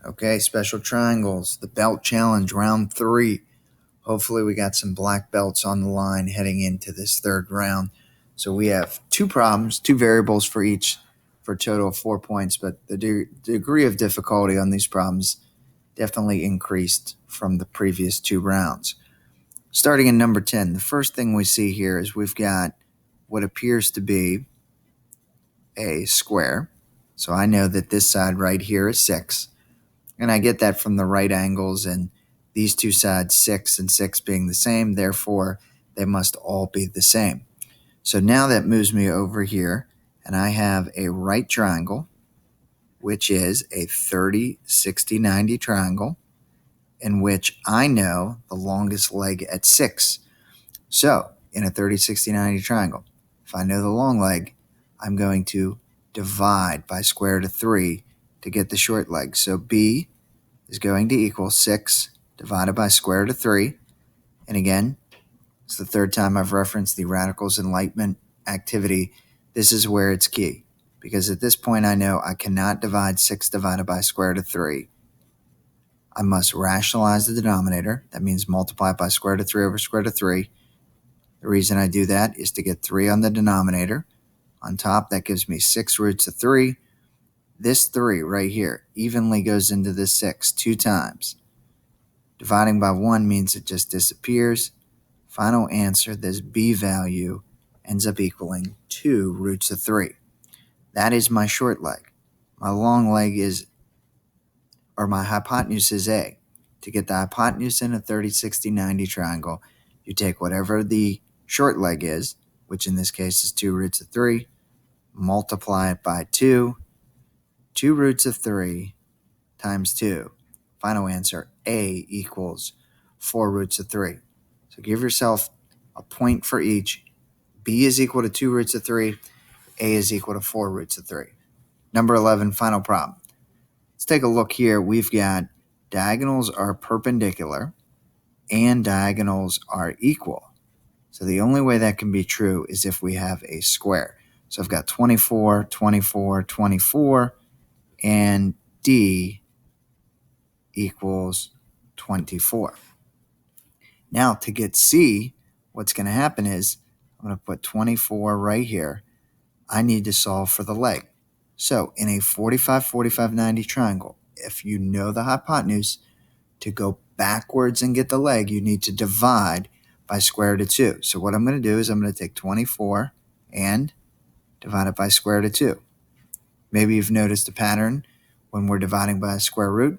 Okay, special triangles, the belt challenge, round 3. Hopefully we got some black belts on the line heading into this third round. So we have 2 problems, 2 variables for each, for a total of 4 points, but the degree of difficulty on these problems definitely increased from the previous 2 rounds. Starting in number 10, the first thing we see here is we've got what appears to be a square. So I know that this side right here is 6. And I get that from the right angles and these two sides, 6 and 6 being the same, therefore they must all be the same. So now that moves me over here, and I have a right triangle, which is a 30, 60, 90 triangle, in which I know the longest leg at 6. So in a 30, 60, 90 triangle, if I know the long leg, I'm going to divide by square root of 3 to get the short leg. So B is going to equal 6 divided by square root of 3. And again, it's the third time I've referenced the radicals enlightenment activity. This is where it's key, because at this point I know I cannot divide 6 divided by square root of 3. I must rationalize the denominator. That means multiply by square root of 3 over square root of 3. The reason I do that is to get 3 on the denominator. On top, that gives me 6 roots of 3. This 3 right here evenly goes into this 6 2 times. Dividing by 1 means it just disappears. Final answer, this B value ends up equaling 2 roots of 3. That is my short leg. My long leg is, or my hypotenuse is A. To get the hypotenuse in a 30, 60, 90 triangle, you take whatever the short leg is, which in this case is 2 roots of 3, multiply it by 2. 2 roots of 3 times 2. Final answer, A equals 4 roots of 3. So give yourself a point for each. B is equal to 2 roots of 3. A is equal to 4 roots of 3. Number 11, final problem. Let's take a look here. We've got diagonals are perpendicular and diagonals are equal. So the only way that can be true is if we have a square. So I've got 24, 24, 24, and D equals 24. Now to get C, what's going to happen is I'm going to put 24 right here. I need to solve for the leg. So in a 45, 45, 90 triangle, if you know the hypotenuse, to go backwards and get the leg, you need to divide by square root of 2. So what I'm going to do is I'm going to take 24 and divide it by square root of 2. Maybe you've noticed a pattern when we're dividing by a square root,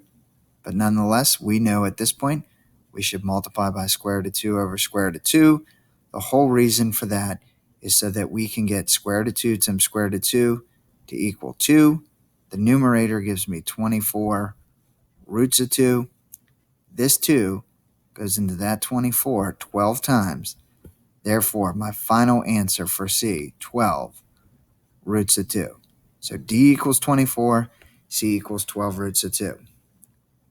but nonetheless, we know at this point we should multiply by square root of 2 over square root of 2. The whole reason for that is so that we can get square root of 2 times square root of 2 to equal 2. The numerator gives me 24 roots of 2. This 2 goes into that 24 12 times. Therefore, my final answer for C, 12 roots of 2. So D equals 24, C equals 12 roots of 2.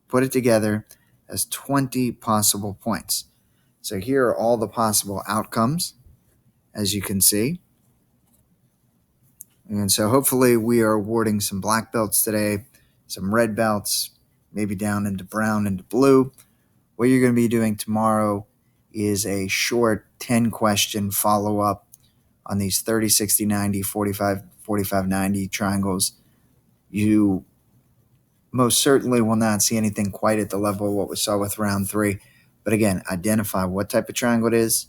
Put it together as 20 possible points. So here are all the possible outcomes, as you can see. And so hopefully we are awarding some black belts today, some red belts, maybe down into brown, into blue. What you're going to be doing tomorrow is a short 10-question follow-up on these 30, 60, 90, 45, 45, 90 triangles. You most certainly will not see anything quite at the level of what we saw with round 3. But again, identify what type of triangle it is,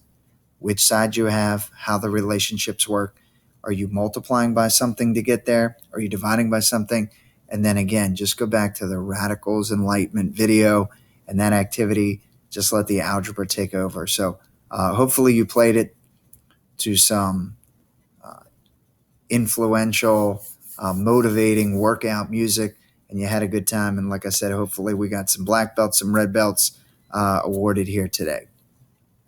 which side you have, how the relationships work. Are you multiplying by something to get there? Are you dividing by something? And then again, just go back to the radicals enlightenment video and that activity. Just let the algebra take over. So hopefully you played it to some influential, motivating workout music, and you had a good time. And like I said, hopefully we got some black belts, some red belts awarded here today.